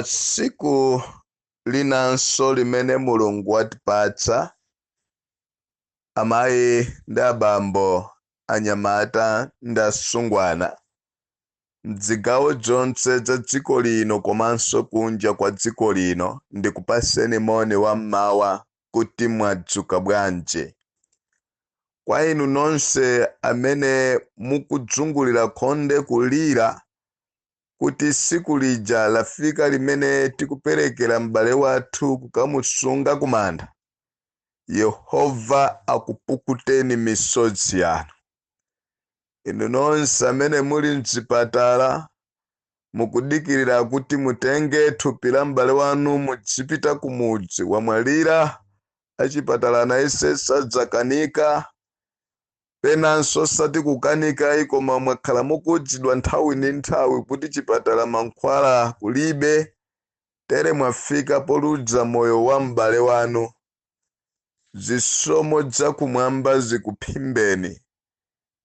Siku linanso limene Mulungu watipatsa amayi ndi abambo, anyamata ndi asungwana m'zigawo zonse za dziko lino komanso kunja kwa dziko lino, ndikupaseni moni wammawa kuti mwadzuka bwanji. Kwa inu nonse amene mukudzungulira khonde kulira kuti siku lija lafika limene tikuperekera m'bale wathu kukamusunga kumanda, Yehova akupukuteni misozi yanu. Inu nonse amene muli m'zipatala mukudikirira kuti mutenge thupi la m'bale wanu mudzipita kumudzi wamwalira, achipatala naise sadzakanika penanso sati kukanika koma mwakhala mukudzidwa nthawi ndi nthawi kuti chipatala mankhwala kulibe, tere mwafika poludza moyo wa m'bale wanu. Zisomo zakumwamba zikuphimbeni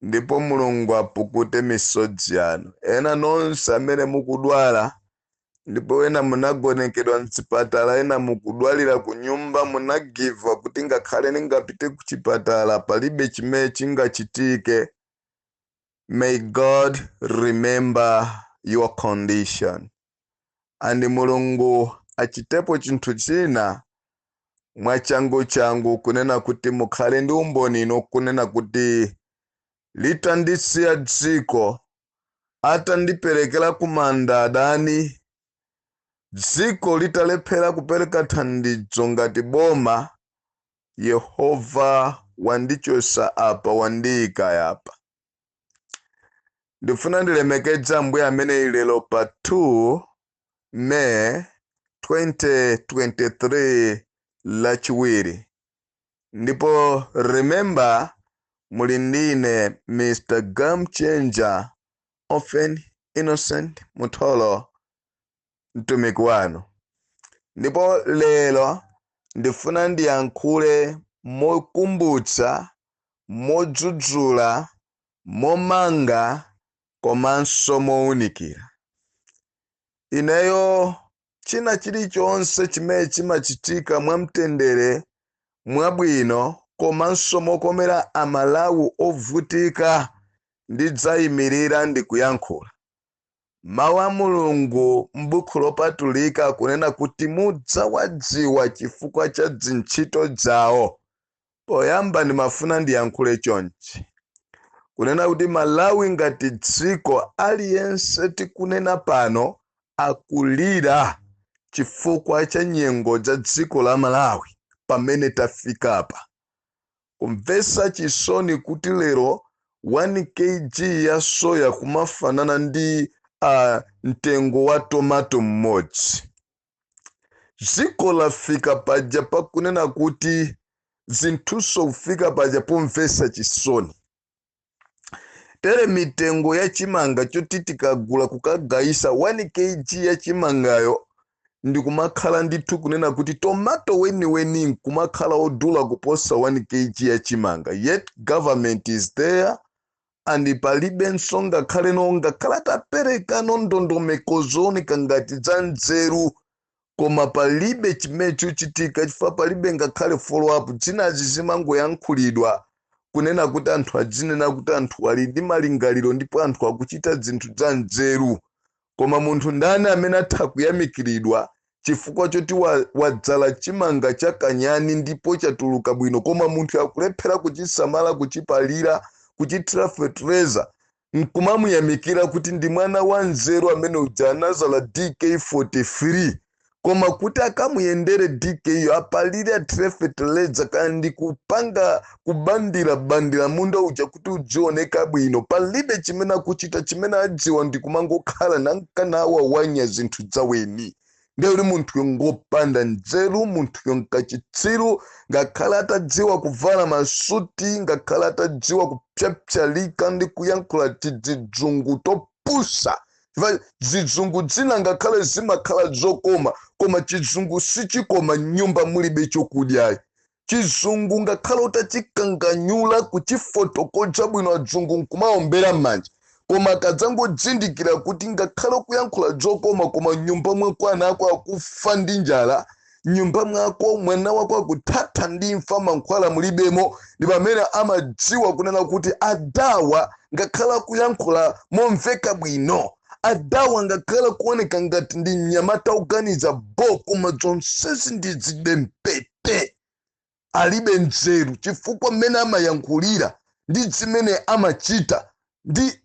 ndipo Mulungu apukute misozi yanu. Ena nonse amene mukudwala ndipo ena munagonekedwa m'zipatala, ena mukudwalira ku nyumba, munagiva kuti ngakhale ningapite ku chipatala palibe chimene chingachitike. May God remember your condition. And Mulungu achitepo chinthu china mwachangu kunena kuti mukhale ndi umboni ino kunena kuti litandisiya dziko atandiperekera kumanda adani, dziko litalephera kupereka thandizo ngati boma, Yehova wandichosa apa, wandiyika yapa. Ndifuna ndilemekedza Ambuye amene lero pa 2 May 2023 lachiwiri. Ndipo remember muli ndine Mr. Game Changer Often Innocent Mutholo, mtumiki wanu. Ndipo lero ndifuna ndiyankhule mokumbutsa, modzudzula, momanga komanso mowunikira. Ineyo china chilichonse chimene chimachitika mwamtendere, mwabwino komanso mokomera amalawi ovutika, ndidzayimirira ndikuyankhula. Mawu a Mulungu m'buku lopatulika kunena kuti mudzawadziwa chifukwa cha zintchito zawo. Poyamba ndimafuna ndiyankhule chonchi kunena kuti Malawi ngati dziko aliyense tikunena pano akulira chifukwa cha nyengo za dziko la Malawi pamene tafika apa. Kumvetsa chisoni kuti lero 1 kg ya soya kumafanana ndi mtengo wa tomato mmodzi. Dziko lafika paja pakunena kuti zinthuso kufika paja pomvetsa chisoni. Tere mitengo ya chimanga choti tikagula kukagayisa 1 kg ya chimangayo ndikumakhala ndithu kunena kuti tomato weni nkumakhala odula kuposa 1 kg ya chimanga. Yet government is there and palibe nsonga khale nonga khala tapereka ndondomeko zooneka ngati za nzeru, koma palibe chimene chichitika chifukwa palibe ngakhale follow up. Zinazi zimangoyankhulidwa kunena kuti anthu adzinena kuti anthu ali ndi malingaliro ndipo anthu akuchita zinthu za nzeru, koma munthu ndani amene atha kuyamikiridwa chifukwa choti wadzala chimanga cha kanyani ndipo chatuluka bwino, koma munthu akulephera kuchisamala, kuchipalira, kuchithira fertilizer, nkumamuyamikira kuti ndi mwana wa nzeru amene uja anazala DK43, koma kuti akamuyendere DK yo apalire athire fertilizer kandi kupanga kubandira munda uja kuti udzioneka bwino, palibe chimene akuchita. Chimene adziwa ndikumangokhala nankanawa wanya zinthu zaweni. Ndiye uli munthu yongopanda nzeru, munthu yonkachitsiru, ngakhala atadziwa kuvala masuti, ngakhala atadziwa kupyapyalika ndi kuyankhula tidzungu topusa. Zidzungu zina ngakhale zimakhala zokoma, koma chizungu sichikoma nyumba mulibe chokudya. Chizungu ngakhala utachikanganyula kuchifotokoza bwino adzungu nkumaombera m'manja. koma kadzangodzindikira kuti ngakhala kuyankhula dzokoma koma nyumba mwako ana ako akufa ndi njala, nyumba mwako mwana wako akuthatha ndi imfa mankhwala mulibemo, ndi pamene amadziwa kunena kuti adawa ngakhala kuyankhula momveka bwino, adawa ngakhala kuoneka ngati ndi mnyamata oganiza koma zonsezi ndi zidempete, alibe nzeru chifukwa mmene amayankhulira ndi zimene amachita ndi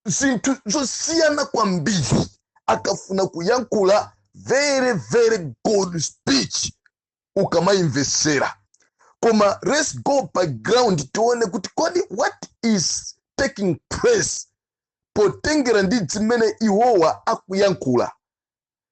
zinthu zosiyana kwambiri. Akafuna kuyankhula very very good speech ukamayimvesera. Koma let's go background tione kuti kodi what is taking place potengera ndi zimene iwowa akuyankhula.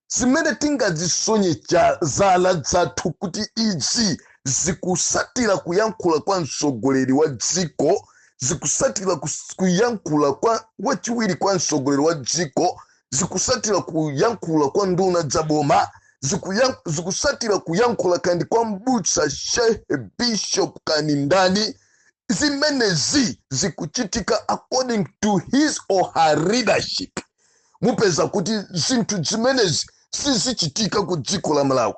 Zimene tingazisonye zala zathu kuti izi zikusatira kuyankhula kwa mtsogoleri wa dziko, zikusatira kuyankhula kwa wachiwiri kwa mtsogoleri wa dziko, zikusatira kuyankhula kwa nduna zaboma, zikusatira kuyankhula kandi kwa mbusa, shehe, bishop kani ndani. Zimenezi zikuchitika according to his or her leadership. Mupeza kuti zinthu zimenezi sizichitika ku dziko la Malawi.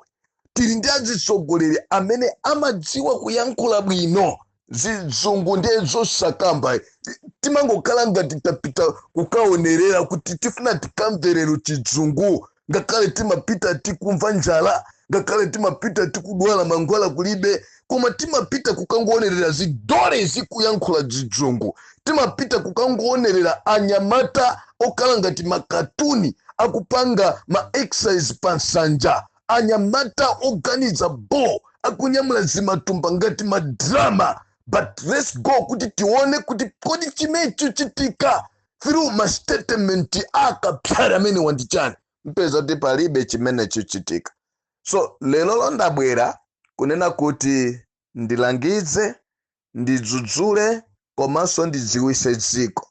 Tili ndi atsogoleri amene amadziwa kuyankhula bwino, zizungu ndizo sakamba. Timangokhala ngati tapita kukaonerera kuti tifuna tikamverero chizungu, ngakhale timapita tikumva njala, ngakhale timapita tikudwala mankhwala kulibe, koma timapita kukangoonerera zidole zikuyankhula chizungu, timapita kukangoonerera anyamata okhala ngati makatuni akupanga ma exercise pansanja, anyamata oganiza akunyamula zimatumba ngati madrama. But let's go kuti tione kuti kodi chimecho chitika through ma statement akapyala amene wandichani. Mpeza kuti palibe chimene chichitika. So lero londabwera kunena kuti ndilangize, ndidzudzule, komanso ndidziwise dziko.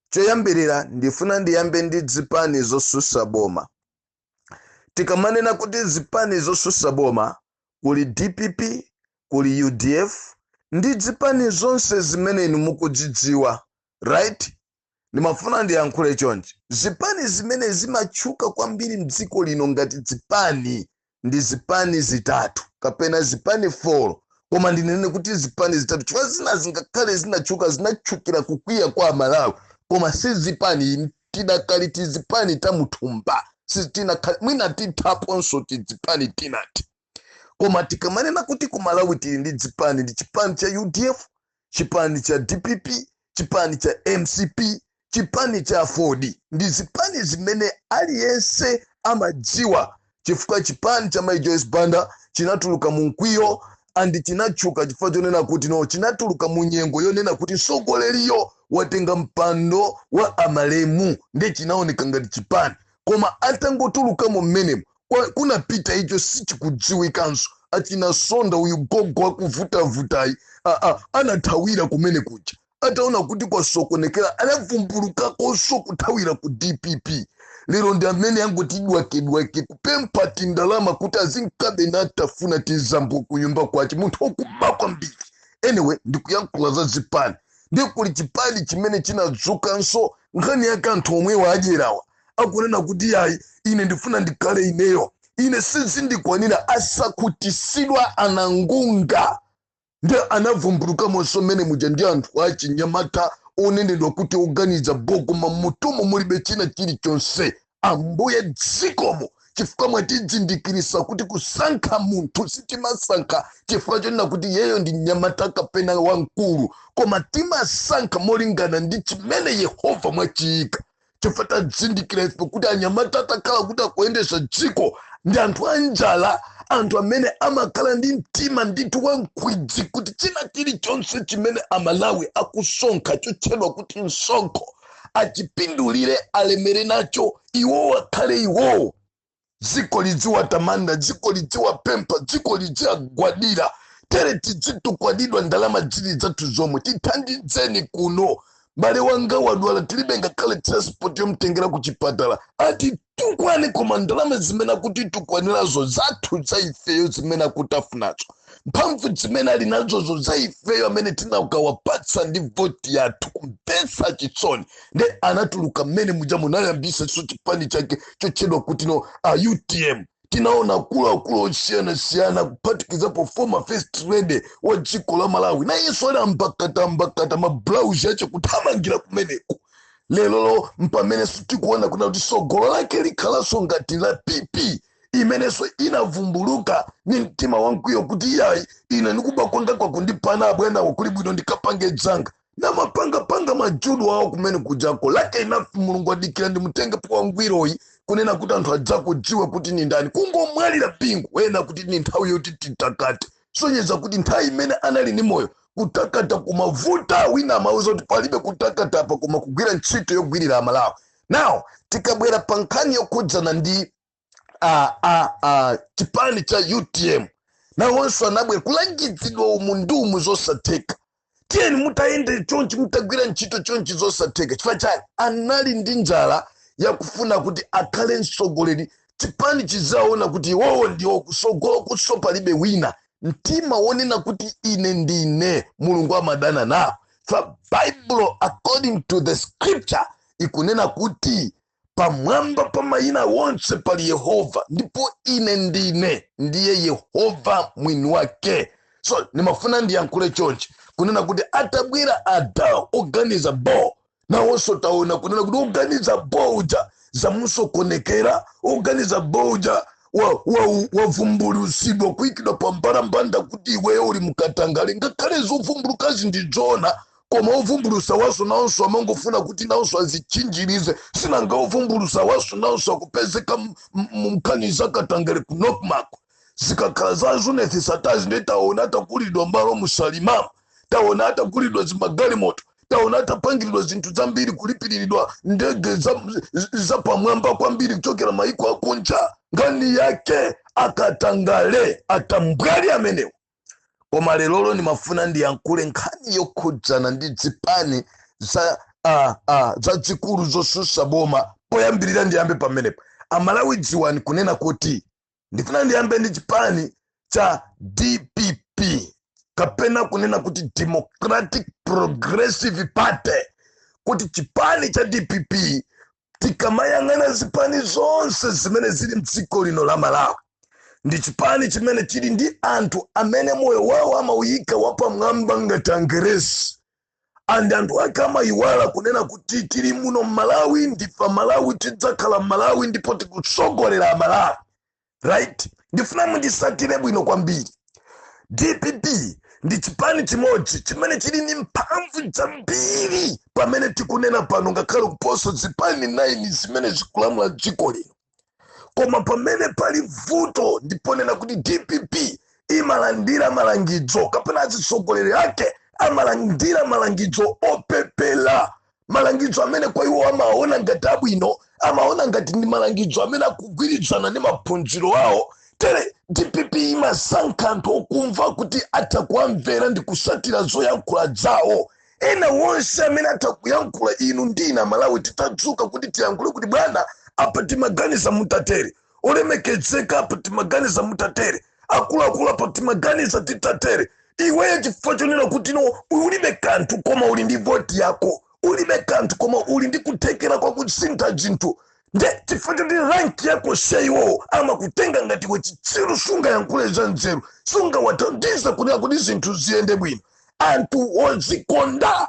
Choyambirira ndifuna ndiyambe ndi zipani zosusa boma. Tikamanena kuti zipani zosusa boma, kuli DPP, kuli UDF, ndi zipani zonse zimene inu mukudzidziwa, right? Ndimafuna ndiyankhule chonchi. Zipani zimene zimatchuka kwambiri mdziko lino ngati zipani ndi zipani zitatu kapena zipani 4, koma ndinene kuti zipani zitatu chifukwa zina zingakhale zinatchuka zinatchukira kukwiya kwa Malawi, koma si zipani tidakali tizipani tamuthumba, mwina tithaponso tizipani tinati. Koma tikamanena kuti ku Malawi tili ndi zipani, ndi chipani cha UDF, chipani cha DPP, chipani cha MCP, chipani cha Ford. Ndi zipani zimene aliyense amadziwa chifukwa chipani cha Mai Joyce Banda chinatuluka mu mkwiyo andi chinatchuka chifukwa chonena kuti no chinatuluka mu nyengo yonena kuti mtsogoleriyo watenga mpando wa amalemu, ndi chinaoneka ngati chipani. Koma atangotuluka mu mmenemu kunapita icho sichikudziwikanso, achina sonda uyu gogo akuvutavutayi anathawira kumene kuja, ataona kuti kwasokonekera anavumbulukakonso kuthawira ku DPP. Lero ndi amene angotidwake kupempha tindalama kuti azinkabe natafuna tizambo kunyumba kwace, munthu okuba kwambiri. Anyway, ndikuyankhula za zipani. Ndi kuli chipani chimene chinadzukanso nkhani yake anthu omwe wadyerawa akunena kuti yayi ine ndifuna ndikhale ineyo, ine sizindikwanira, asakutisidwa anangunga. Ndi anavumbulukamonso mmene muja ndi anthu achinyamata onenedwa kuti oganiza koma mutumo mulibe china chilichonse. Ambuye dzikomo chifukwa mwatidzindikirisa kuti kusankha munthu sitimasankha chifukwa chonena kuti yeyo ndi nyamata kapena wankulu, koma timasankha molingana ndi chimene Yehova mwachiyika. Chifukwa tadzindikira ife kuti anyamata atakhala kuti akuyendesa dziko ndi anthu anjala, anthu amene amakhala ndi mtima ndithu wankhwidzi kuti china chilichonse chimene Amalawi akusonkha chotchedwa kuti msonkho achipindulire, alemere nacho, iwo akhale iwowo. Dziko lidziwatamanda, dziko lidziwapempha, dziko lidziwagwadira. Tere tidzitukwadidwa ndalama zili zathu zomwe, tithandidzeni kuno. bale wanga wadwala tilibe ngakhale transport yomtengera ku chipatala ati tukwane koma ndalama zimene kuti tukwanirazo zathu za ifeyo zimene akutafunazo mphamvu zimene ali nazozo za ifeyo amene tinakawapatsa ndi voti yathu kumpesa chitsoni nde anatuluka mmene muja munayambisa so chipani chake chochedwa kuti no UTM tinaona akulu osiyana kuphatikizapo former first lady wa dziko la Malawi na yeso ali ambakata mablouse yache kuthamangira kumeneko lero mpamene tikuona kuna kuti sogolo lake likhalaso ngati la PP imeneso inavumbuluka ni mtima wanguyo kuti yayi ine ndikubakonda kwa kundipana abwena kuli bwino ndikapange dzanga na mapanga majudu wao kumene kujako lake inafi mulungu adikira ndimutenge kwa ngwiroyi kunena kuti anthu adzako dziwe kuti ni ndani kungomwalira pingu wena kuti ni nthawi yoti titakate sonyeza kuti nthawi imene anali ni moyo kutakata kumavuta wina amauza kuti palibe kutakata apa koma kugwira ntchito yogwirira Amalawi. Now tikabwera pa nkhani yokhudzana ndi chipani cha UTM nawonso anabwera kulangizidwa umundumu zosatheka tiyeni mutayende chonchi mutagwira ntchito chonchi zosatheka chifukwa chani anali ndi njala yakufuna kuti akhale mtsogoleri chipani chizaona kuti iwowo ndiwo kusogola kuso palibe wina mtima wonena kuti ine ndine mulungu amadana nawo. For Bible according to the scripture ikunena kuti pamwamba pa mayina wonse pali Yehova ndipo ine ndine ndiye Yehova mwini wake. So nimafuna ndiyankhule chonchi kunena kuti atabwera ada organiza bo nawonso taona kunena kuti organiza bo uja zamusokonekera organiza bo uja wavumbulusidwa kuyikidwa pa mbalambanda kuti iweyo uli mukatangale ngakhale zovumbulukazi ndidzona koma ovumbulusa waso nawonso amangofuna kuti nawonso azichinjirize sinanga ovumbulusa waso nawonso akupezeka mumkhaniza katangale ku Nokmark zikakhala zazo nethisatazi ndetaona atakulidwa mbalo musalimama taona atakulidwa zimagali moto taona atapangiridwa zinthu zambiri kulipiriridwa ndege za pamwamba kwambiri kuchokera maiko akunja ngani yake akatangale atambwali amenewo. Koma lero nimafuna ndiyankhule nkhani yokhudzana ndi zipani za zikulu zosusa boma poyambirira ndiyambe pamenepo Amalawi dziwani kunena kuti ndifuna ndiyambe ndi chipani cha DPP kapena kunena kuti Democratic Progressive Party kuti chipani cha DPP tikamayang'ana zipani zonse zimene zili mdziko lino la Malawi ndi chipani chimene chili ndi anthu amene moyo wawo amauyika wapamwamba ngati Angeresi and anthu ake amayiwala kunena kuti tili muno Malawi ndifa Malawi tidzakhala Malawi ndipo tikutsogolera Malawi right. Ndifuna mundisatire bwino kwambiri DPP ndi chipani chimodzi chimene chili ni mphamvu zambiri pamene tikunena pano ngakhale kuposa zipani 9 zimene zikulamula dziko lino. Koma pamene pali vuto ndiponena kuti DPP imalandira malangizo kapena atsogoleri ake amalandira malangizo opepela malangizo amene kwa iwo amaona ngati abwino amaona ngati ndi malangizo amene akugwirizana ndi maphunziro awo tere DPP imasankha anthu okumva kuti atakuamvera ndi kusatira zoyankhula zawo. Ena wonse amene atakuyankhula inu ndina Malawi titadzuka kuti tiyankhule kuti bwana apa timaganiza mutatere olemekezeka apa timaganiza mutatere akuluakulu apa timaganiza titatere iweyo chifukwa chonena kuti no ulibe kanthu koma uli ndi voti yako ulibe kanthu koma uli ndi kuthekera kwa kusintha zinthu nde chifukwa choti ranki yako seiwo ama kutenga ngati wechitsiru sunga yankhule za nzeru sunga wathandiza kunena kuti zinthu ziyende bwino anthu ozikonda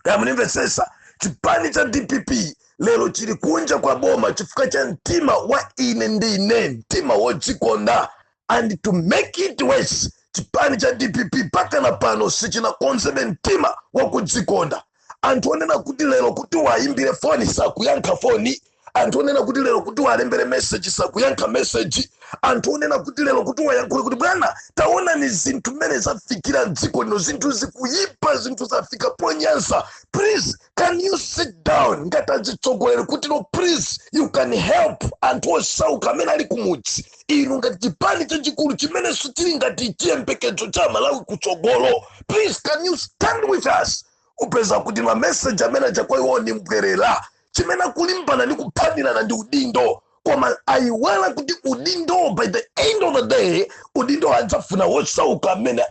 kamunimvesesa chipani cha DPP lero chili kunja kwa boma chifukwa cha mtima wa ine ndine mtima wodzikonda and to make it worse chipani cha DPP paka na pano sichinakonzebe mtima wa kudzikonda. Anthu onena kuti lero kuti waimbire foni sakuyankha foni anthu onena kuti lero kuti walembere message sakuyankha message anthu onena kuti lero kuti wayankhule kuti bwana taona ni zinthu mmene zafikira dziko lino zinthu zikuyipa zinthu zafika ponyansa. Please can you sit down ngati azitsogolere kuti no please you can help anthu osauka amene ali kumudzi inu ngati chipani chachikulu chimene sitili ngati chiyembekezo cha Malawi kutsogolo. Please can you stand with us upeza kuti ma message amene chakwa iwo ni mbwerera chimena kulimbana ni kuphanirana ndi udindo koma ayiwala kuti udindo by the end of the day udindo adzafuna wosauka amene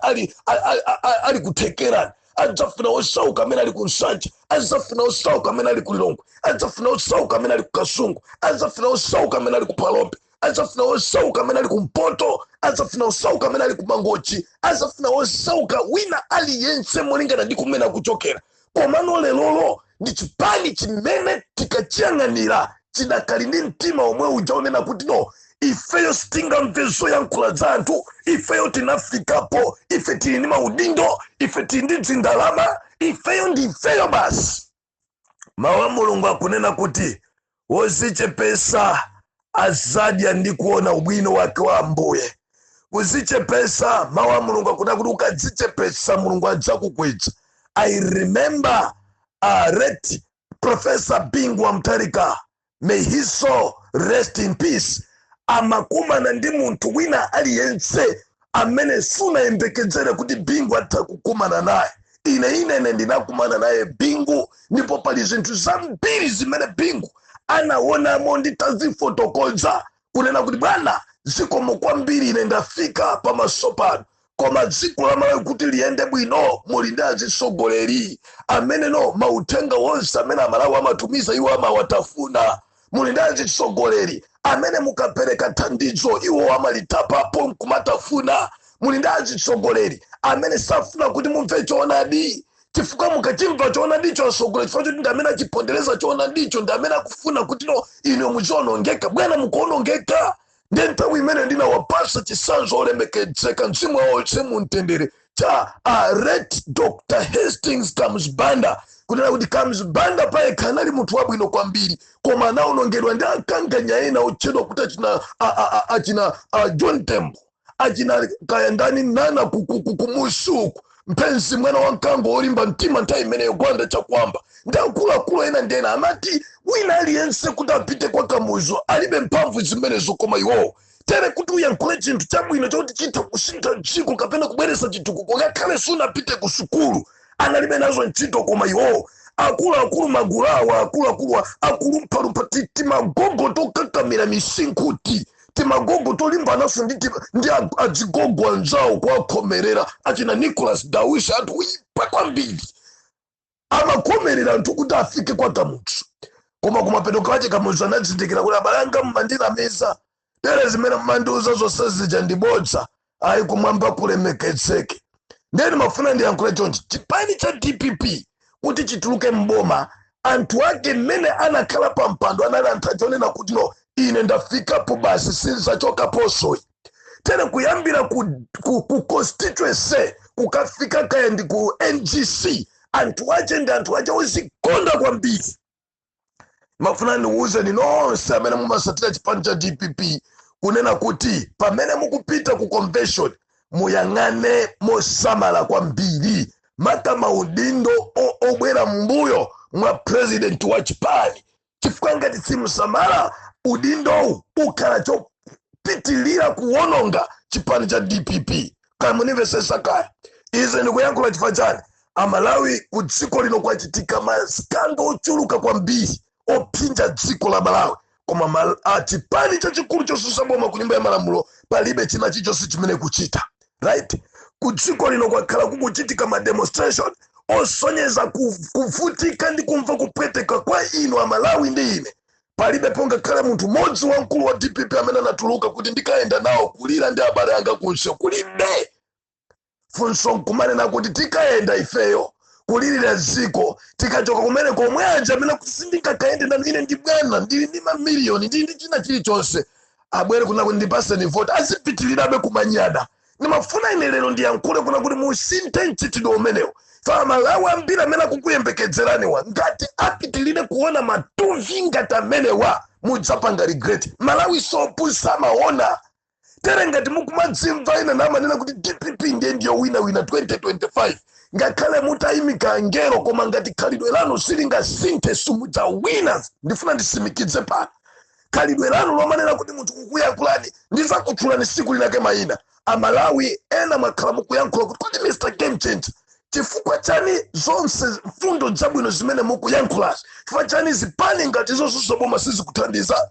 ali kuthekerani, adzafuna wosauka amene ali kunsanji, adzafuna wosauka amene ali kulilongwe, adzafuna wosauka amene ali kukasungu, adzafuna wosauka amene ali kupalombe, adzafuna wosauka amene ali kumpoto, adzafuna wosauka amene ali kumangochi, adzafuna wosauka wina aliyense molingana ndi kumene akuchokera. Komano lelolo ndi chipani chimene tikachiyang'anira chidakali ndi mtima omwe uja unena kuti no ifeyo sitingamvezo yankhula za anthu, ifeyo tinafikapo, ife tili ndi maudindo, ife tili ndi zindalama, ifeyo ndi ifeyo basi. Mawu a Mulungu akunena kuti wozichepesa azadya ndi kuona ubwino wake wa Ambuye. Kuzichepesa, mawu a Mulungu akunena kuti ukazichepesa Mulungu adzakukweza. I remember late Professor Bingwa Mutharika, may his soul rest in peace. Amakumana ndi munthu wina aliyense amene sunayembekezere kuti Bingu atakukumana naye. Ine ndinakumana naye Bingu, ndipo pali zinthu zambiri zimene Bingu anaonamo nditazifotokoza kunena kuti bwana zikomo kwambiri ine ndafika pamaso pano. Koma dziko la Malawi kuti liyende bwino muli ndi azisogoleri amene no mauthenga wonse amene Amalawi amatumiza iwo amawatafuna. Muli ndi azisogoleri amene mukapereka thandizo iwo amalitapapo nkumatafuna. Muli ndi azisogoleri amene safuna kuti mumve choonadi, chifukwa mukachimva choonadi chosogoleri chifukwa kuti ndi amene achipondereza choonadicho, ndi amene akufuna kuti no inu muchionongeka. Bwana mukuonongeka. Ndi nthawi imene ndinawapasa chisanzo olemekezeka mzimu wonse mumtendere cha late Dr. Hastings Kamsibanda, kunena kuti Kamsibanda paye kanali munthu wabwino kwambiri koma anaonongedwa ndi akanganya ena otchedwa kuti achina John Tembo, achina kayandani nana kumusuku mpenzi mwana wa mkango olimba mtima nthawi imeneyo Gwanda Chakwamba. Ndi akuluakulu ena ndi ena amati wina aliyense kuti apite kwa Kamuzu alibe mphamvu zimenezo koma iwowo. Tere kuti uyankhule chinthu chabwino choti chitha kusintha dziko kapena kubweretsa chitukuko ngakhale sunapite ku sukulu analibe nazo ntchito koma iwowo. Akuluakulu magulawa, akulu mpalupa timagogo tokakamira misinkuti, timagogo tolimba naso ndi adzigogo anzawo kuwakhomerera achina Nicholas Dawisha anthu ipa kwambiri amakomerera anthu kuti afike kwa Kamuzu. Koma kumapeto kache Kamuzu anadzindikira kuti abalanga mmandinamiza tere zimene mmandiuza zonse zija ndibodza ayi kumwamba kulemekezeke. Ndeni mafuna ndiyankhule chonchi chipani cha DPP kuti chituluke mboma anthu ake mmene anakhala pa mpando anali anthu achonena kuti no ine ndafikapo basi sinzachokaposoyi. Tere kuyambira ku constituency kukafika kaya ndi ku NGC anthu ache ndi anthu ache ozikonda kwambiri. Mafuna ndiuze ni nonse amene mumasatira chipani cha DPP kunena kuti pamene mukupita ku convention muyang'ane mosamala kwambiri maka maudindo obwera mbuyo mwa president wa chipani, chifukwa ngati simusamala udindo ukhala chopitilira kuwononga chipani cha DPP. Kaya munimvesesa kaya ize ndikuyankhula chifukwa chani Amalawi ku dziko lino kwachitika maskando ochuluka kwambiri opinja dziko la Malawi koma chipani chachikulu chosusa boma ku nyumba ya malamulo palibe china chichonse chimene kuchita. Right? Ku dziko lino kwakhala kukuchitika ma demonstration osonyeza kuvutika ndi kumva kupweteka kwa inu Amalawi ndi ine. Palibe ponga kale munthu modzi wamkulu wa DPP amene anatuluka kuti ndikaenda nawo kulira ndi abale anga kunse kulibe. Funso nkumanena kuti tikaenda ifeyo kulirira dziko tikachoka kumene komwe anja amene kusindika kaende na ine ndi bwana ndili ndi mamiliyoni ndi china chilichonse abwere kuna kuti ndipaseni vote azipitilirabe kumanyada. Nimafuna ine lero ndiyankhule kuna kuti musinthe mchitidwe umenewo. Fa Malawi ambiri amene akukuyembekezerani wa ngati apitilire kuona matuvi ngati amenewa mudzapanga regret. Malawi sopusa maona. Tere ngati mukumadzimva ina namanena kuti DPP ndiyo wina 2025 ngakhale mutayimika ngero koma ngati khalidwe lanu silingasinthe simudza winners. Ndifuna ndisimikidze pano khalidwe lanu lomanena kuti munthu kukuyankhulani ndizakutchulani siku linake mayina. Amalawi ena makhala mukuyankhula kuti Mr. Game Changer chifukwa chani zonse mfundo zabwino zimene mukuyankhulazi chifukwa chani zipani ngati zonse boma sizikuthandiza.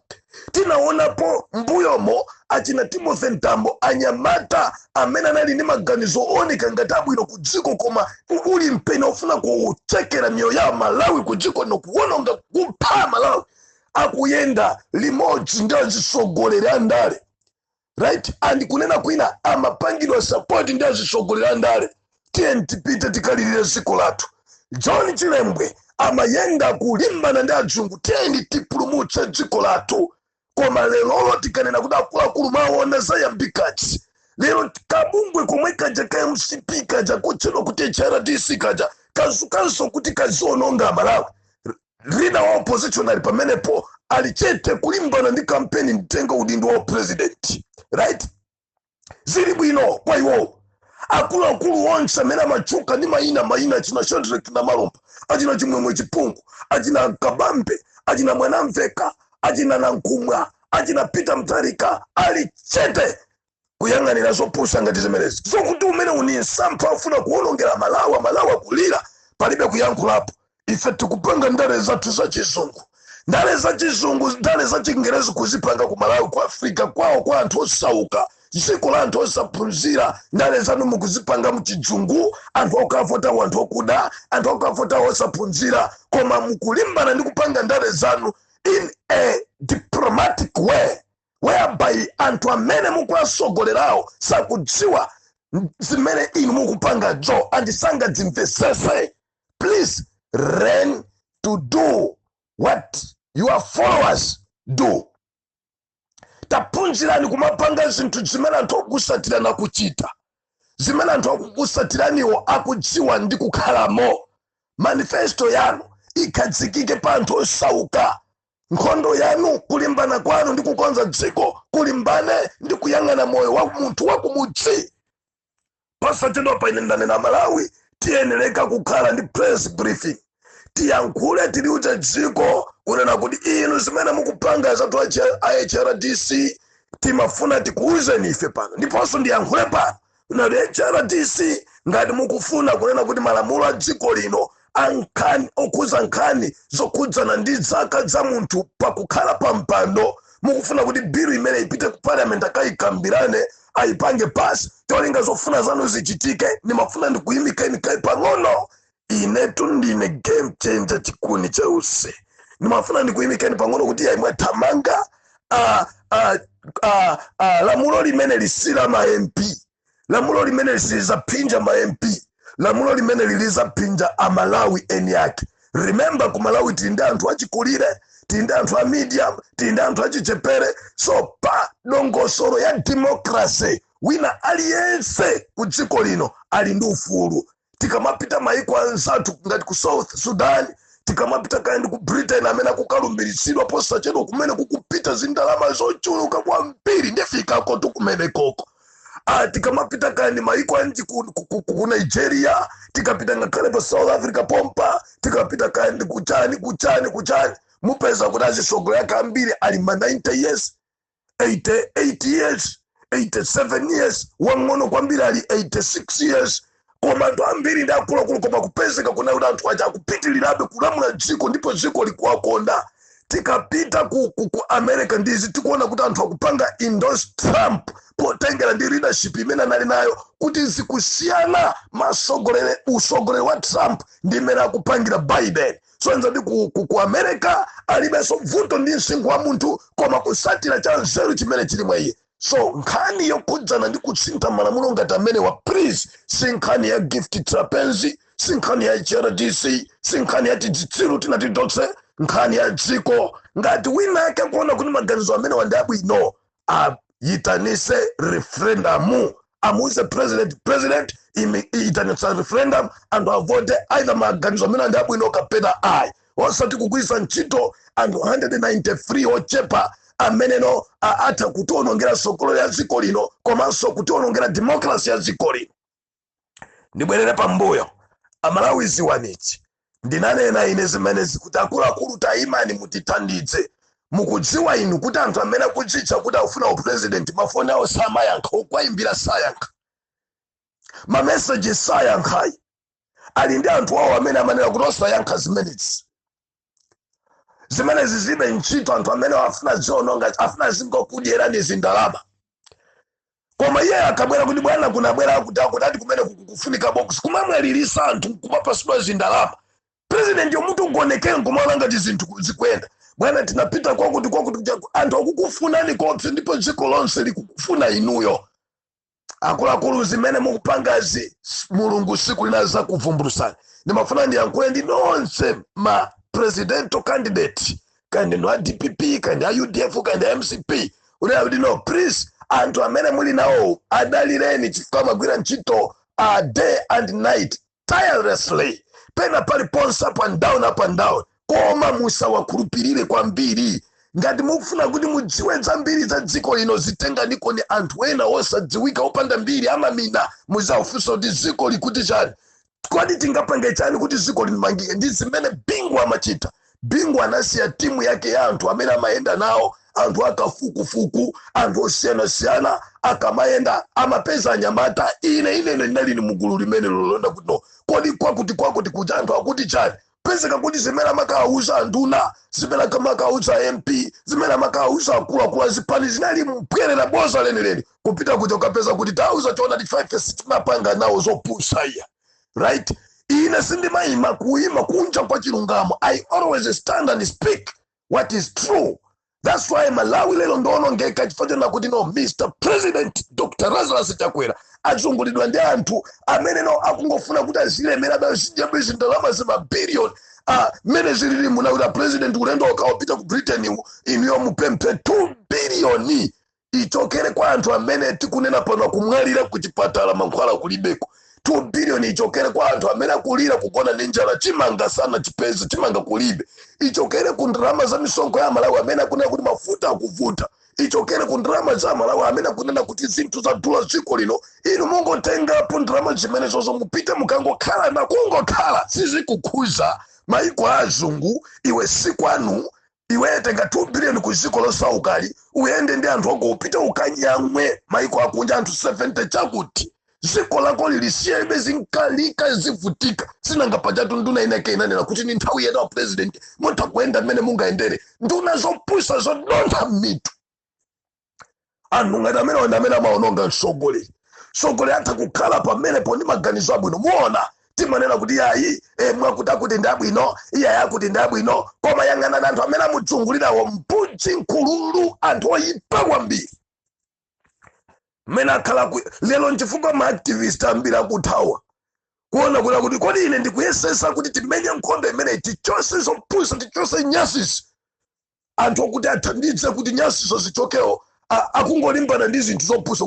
Tinaonapo mbuyomo achina Timothy Ntambo anyamata amene anali ndi maganizo oneka ngati abwino ku dziko koma uli mpeni ofuna kuchekera miyoyo ya Malawi ku dziko nokuwononga kupha Malawi akuyenda limodzi ndi azisogoleri andale, right? And kunena kwina amapangidwa support ndi azisogoleri andale. Tiye tipite tikalirire dziko lathu. John Chilembwe amayenda kulimbana ndi azungu, tiye tipulumutse dziko lathu. Koma lero tikanena kuti akuluakulu maona zayambikazi. Lero kabungwe komwe kaja KMCP kaja kuchedwa kuti HRDC kaja kazukanso kuti kaziononga Malawi. Leader wa opposition ali pamenepo alichete kulimbana ndi kampeni mtenga udindo wa president, right? Zili bwino kwa iwo akuluakulu onse amene amachuka ndi mayina achina Shadrack na Malomba, achina Chimwemwe Chipungu, achina Kabambe, achina Mwanamveka, achina Nankumwa, achina Peter Mutharika alichete kuyang'anira zopusa ngati zimenezi. So kuti umene unisampha ufuna kuwonongera Malawi kulira palibe kuyankhulapo. Ife tikupanga ndale zathu za chizungu, ndale za chizungu, ndale za Chingerezi kuzipanga ku Malawi, ku Afrika kwawo, kwa anthu osauka, dziko la anthu osaphunzira. Ndale zanu mukuzipanga muchizungu, anthu okavota anthu okuda, anthu okavota osaphunzira, koma mukulimbana ndi kupanga ndale zanu in a diplomatic way whereby anthu amene mukuwasogolerawo sakudziwa zimene inu mukupanga jo andisanga dzimvesese. Please learn to do what your followers do. Taphunzirani kumapanga zinthu zimene anthu akusatirana kuchita, zimene anthu akusatiraniwo akudziwa ndi kukhalamo. Manifesto yanu ikhazikike pa anthu osauka. Nkhondo yanu kulimbana kwanu ndi kukonza dziko, kulimbane ndi kuyang'ana moyo wa munthu wakumudzi. Pasachedwa pa ine ndanena Malawi tiyeneleka kukhala ndi press briefing, tiyankhule tiliuze dziko kunena kuti inu zimene mukupanga zathu HRDC timafuna tikuuzeni ife pano. Ndiponso ndiyankhule pano kunena HRDC ngati mukufuna kunena kuti malamulo a dziko lino ankhani okuza nkhani zokhudzana ndi zaka za munthu pakukhala pa mpando, mukufuna kuti bill imene ipite ku parliament akayikambirane ayipange pasi, tolinga zofuna zanu zichitike, nimafuna ndikuyimikeni kai pang'ono. Inetu ndine game changer chikuni cheusi. Nimafuna ndikuyimikeni pang'ono kuti yaimwe tamanga lamulo limene lisila ma MP, lamulo limene lisiza pinja ma MP, lamulo limene liliza pinja Amalawi eni yake. Remember ku Malawi tinde anthu achikulire, tinde anthu a medium, tinde anthu achichepere. So pa dongosolo ya democracy wina aliyense ku dziko lino ali ndi ufulu. Tikamapita maiko anzathu ngati ku South Sudan, tikamapita kaendi ku Britain amene kukalumbiritsidwa posachedwa kumene kukupita zindalama zochuluka kwambiri ndefika kotu kumene koko. Tikamapita kaendi maiko anji ku Nigeria, tikapita ngakhale pa South Africa pompa, tikapita kaendi kuchani mupeza kuti azisogoleri kambiri ali ma 90 years, 88 years, 87 years, wang'ono kwambiri ali 86 years. Koma anthu ambiri ndi akuluakulu koma kupezeka kuna kuti anthu aja akupitirirabe kulamula dziko ndipo dziko likuwakonda. Tikapita ku America ndizi tikuona kuti anthu akupanga endorse Trump potengera ndi leadership imene anali nayo kuti zikusiyana usogoleri wa Trump ndi imene akupangira Biden. So nzadi ku America alibenso vuto ndi msinkhu wa munthu koma kusatira cha nzeru chimene chili mwa iye. So nkhani yokhudzana ndi kusintha malamulo ngati amene wa please, si nkhani ya gift trapenzi, si nkhani ya HRDC, si nkhani ya tidzitsiru tinatidotse, nkhani ya dziko. Ngati wina yake kuona kuti maganizo amene wandabwino yitanise referendum, amuise president itanisa referendum and avote either maganizo amene wandabwino kapena ayi. Osati kukwisa ntchito and 193 ochepa ameneno ata kutionongera sokolo ya dziko lino komanso kutionongera democracy ya dziko lino. Ndibwerere pambuyo, Amalawi ziwanichi ndinanena ine zimenezi kuti akuluakulu taimani mutithandize. Mukudziwa inu kuti anthu amene akudzitcha kuti akufuna upresident mafoni awo samayankha, okwayimbira sayankha, mameseji sayankhayi. ali ndi anthu awo amene amanena kuti osayankha zimenezi zimenezi zibe ntchito anthu amene afuna ziononga afuna zingokudyerani zindalama koma iye akabwera kuti bwana kunabwera akutati kumene kufunika box kumamwalirisa anthu kumapasidwa zindalama president yomuti ugonekere nkumala ngati zinthu zikwenda bwana tinapita kwakuti anthu akukufunani kopse ndipo dziko lonse likukufuna inuyo akuluakulu zimene mukupangazi mulungu siku linaza kuvumbulutsani ndimafuna ndiyankhule ndi nonse ma presidential candidate kandi no DPP kandi a UDF kandi a MCP unena kuti no please anthu amene muli nawo adalireni chifukwa magwira ntchito day and night tirelessly pena paliponse up and down koma musawakhulupirire kwambiri ngati mukufuna kuti mudziwe zambiri za dziko lino zitenganiko ni anthu ena osadziwika opanda mbiri amamina muzafunsa kuti dziko likuti chani kwadi tingapange chani kuti dziko limangike ndi zimene Bingu amachita Bingu anasiya timu yake ya anthu amene amayenda nawo anthu akafukufuku anthu osiyanasiyana akamayenda amapeza anyamata ine ndinali ni mugulu limene lolonda kuti no kodi kwakuti kuja anthu akuti chani pezeka kuti zimene amakauza nduna zimene amakauza MP zimene amakauza akuluakulu zipani zinali mpwerera boza leneleni kupita kuti ukapeza kuti tauza chona ti 5 timapanga nawo zopusa iya right ine sindimayima kuima kunja kwa chilungamo I always stand and speak what is true. That's why Malawi lelo ndonongeka chifukwa na kuti no Mr. President Dr. Lazarus Chakwera azungulidwa ndi anthu amene no akungofuna kuti azilemera basi ndalama za mabilioni mene zilili muna president ulendo okawapita ku Britain iniyo mupempe 2 billion ichokere kwa anthu amene tikunena pano kumwalira kuchipatala mankhwala kulibeko 2 billion ichokere kwa anthu amene akulira kugona ninjala chimanga sana chipezi chimanga kulibe ichokere ku ndalama za misonkho ya Malawi amene akunena kuti mafuta akuvuta ichokere ku ndalama za Malawi amene akunena kuti zinthu za dula dziko lino inu mungotengapo ndalama zimene zozo mupite mukangokhala na kungokhala sizikukhuza maiko azungu iwe sikwanu iwe tenga 2 billion ku dziko losaukali uyende ndi anthu okupita ukanyamwe maiko akunja anthu 70 chakuti ziko lako lilisiya bezinkalika zivutika sinanga pajatu nduna inake inanena kuti ni nthawi yena wa president muntha kuenda mmene mungaendere nduna zopusa zodonda mitu anthu ngati amene amaononga msogolera atha kukhala pamene po ndi maganizo abwino muona timanena kuti yayi mwakuti ndabwino iya yakuti ndabwino koma yang'ana na anthu amene amudzungulirawo mpuchi nkhululu anthu oyipa kwambiri mena akhala lelo nchifukwa ma-activist ambiri akuthawa kuona kuti kodi ine ndikuyesesa kuti timenye nkhondo imene tichose zopusa tichose nyasisi anthu okuti athandize kuti nyasiso zichokewo akungolimbana ndi zinthu zopusa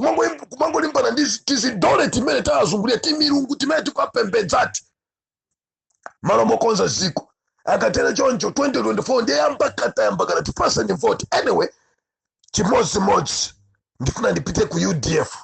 kumangolimbana ndi tizidole timene tazungulira timilungu timene tikapembedzati malo mokonza ziko akatera choncho 2024 ndiye yamba kana tipasa ndi vote anyway chimodzimodzi ndifuna ndipite ku UDF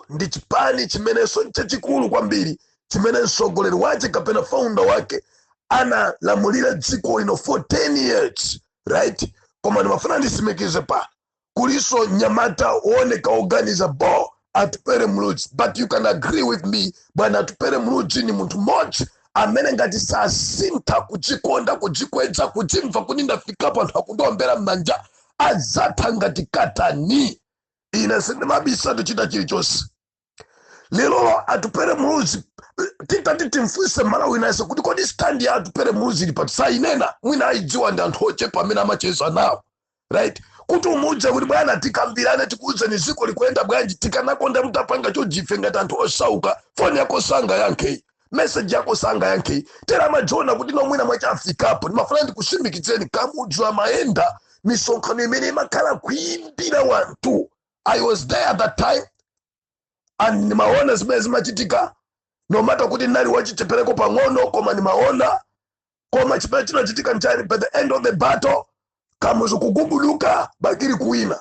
ndi chipani chimeneso chachikulu kwambiri chimene mtsogoleri wache kapena founder wake analamulira dziko lino for 10 years right koma ndimafuna ndisimikize pa kuliso nyamata oneka organiza bo atupere mludzi but you can agree with me bwana atupere mludzi ni munthu mmodzi amene ngati sasintha kuchikonda kuchikwedza kuchimva kuti ndafikapo anthu akundombera m'manja azatha ngati katani ine sindimabisa tichita chilichonse lero atupere mludzi titati timfunse Malawi naso kuti kodi stand ya atupere mludzi ili pati sainena mwina aidziwa ndi anthu ochepa amene amacheza nawo right kuti umudze kuti bwana tikambirane tikuuze ni ziko likuenda bwanji tikanakonda mutapanga chojife ngati anthu osauka foni yako sanga yankei message yako sanga yankei tera majona kuti no mwina mwachafikapo ndimafuna ndikushimikizeni kamudzi amaenda misonkhano imene imakhala kuimbira wanthu I was there at that time and nimaona zimene zimachitika no matter kuti nali wachichepereko pang'ono koma nimaona koma chimene chinachitika nchani by the end of the battle kamuzu kugubuluka bakiri kuina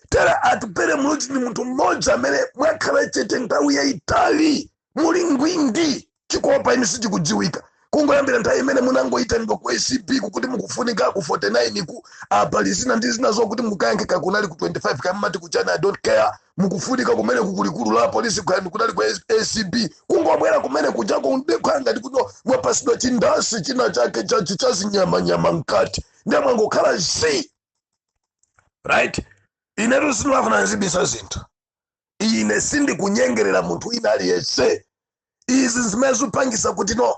tera atupere mludzi ni munthu mmodzi amene mwakhala chete nthawi yayitali muli ngwindi chikopa ine sichikudziwika kungoyambira nthawi imene munangoyitanidwa ku ACP kuti mukufunika ku 49 ku pali zina ndi zina zokuti mukayankhe kunali ku 25 kamati kuchana I don't care mukufunika kumene kukulikulu la polisi kunali ku ACP kungobwera kumene kujako ndekanga ndikuno mwapasidwa chindasi china chake chazinyama mkati ndiye mwangokhala zi right inetu sinwafuna nzibisa zinthu ine sindi kunyengerera munthu ina aliyese izi zimene zipangisa kuti no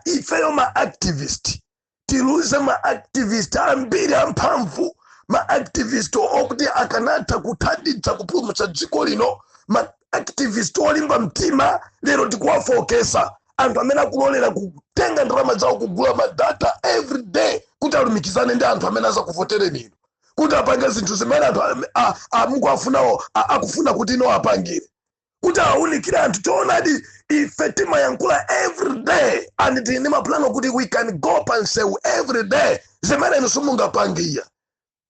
ifeyo ma-activist tiluze ma-activist ambiri amphamvu ma-activist okuti akanatha kuthandidza kupulumutsa dziko lino ma-activist olimba mtima lero tikuwafokesa anthu amene akulolera kutenga ndalama zawo kugula madata every day kuti alumikizane ndi anthu amene azakuvotereni inu kuti apange zinthu zimene anthu mukuafunawo akufuna kuti ino apangire kuti aunikire anthu choonadi ife timayankhula every day and tini maplano kuti we can go pansewu every day zimene inu simungapangiya